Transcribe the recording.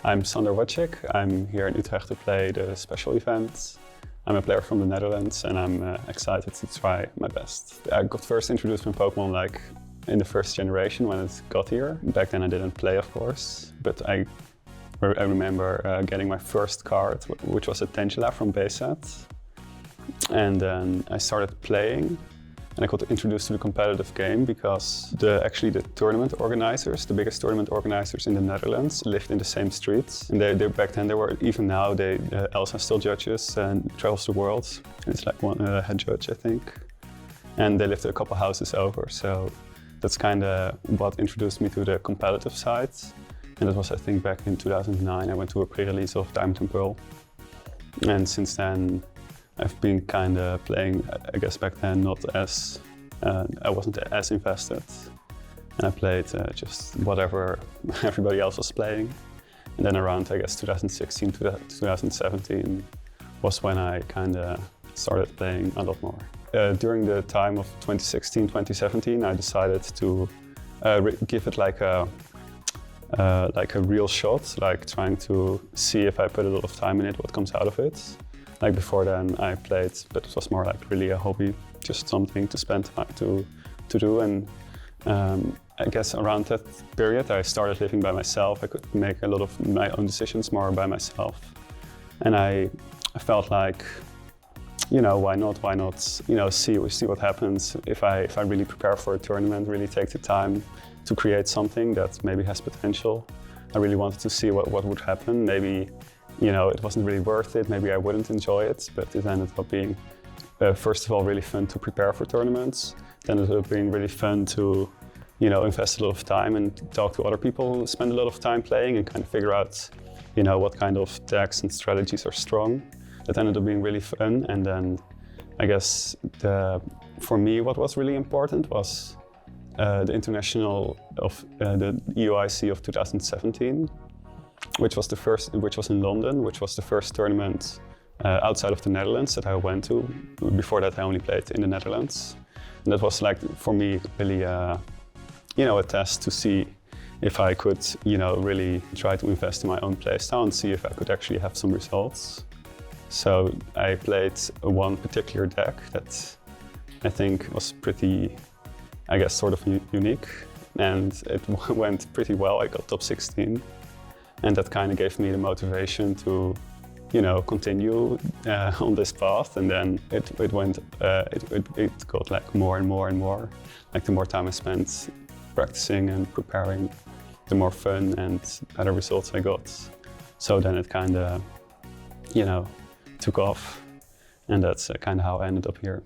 I'm Wojcik. I'm here in Utrecht to play the special event. I'm a player from the Netherlands and I'm excited to try my best. I got first introduced in Pokemon like in the first generation when it got here. Back then I didn't play, of course, but I remember getting my first card, which was a Tangela from base set. And then I started playing and I got introduced to the competitive game because actually the tournament organizers, the biggest tournament organizers in the Netherlands, lived in the same streets. And they back then, even now, Elsa still judges and travels the world. And it's like one head judge, I think. And they lived a couple houses over. So that's kind of what introduced me to the competitive side. And that was, I think, back in 2009. I went to a pre-release of Diamond and Pearl. And since then, I've been kind of playing, I guess back then, I wasn't as invested. And I played just whatever everybody else was playing. And then around, I guess, 2016 to 2017 was when I kind of started playing a lot more. During the time of 2016, 2017, I decided to give it like a real shot, like trying to see if I put a lot of time in it, what comes out of it. Like before then I played, but it was more like really a hobby, just something to spend time to do. And I guess around that period I started living by myself. I could make a lot of my own decisions more by myself. And I felt like, why not, see what happens if I really prepare for a tournament, really take the time to create something that maybe has potential. I really wanted to see what would happen. Maybe it wasn't really worth it, maybe I wouldn't enjoy it, but it ended up being, first of all, really fun to prepare for tournaments. Then it ended up being really fun to, invest a lot of time and talk to other people who spend a lot of time playing and kind of figure out, what kind of decks and strategies are strong. That ended up being really fun. And then I guess for me, what was really important was the international of the EUIC of 2017. Which was in London, which was the first tournament outside of the Netherlands that I went to. Before that I only played in the Netherlands. And that was like, for me, really a test to see if I could, really try to invest in my own playstyle and see if I could actually have some results. So I played one particular deck that I think was pretty, I guess, sort of unique. And it went pretty well. I got top 16. And that kind of gave me the motivation to, continue on this path. And then it got like more and more and more. Like the more time I spent practicing and preparing, the more fun and better results I got. So then it kind of, took off. And that's kind of how I ended up here.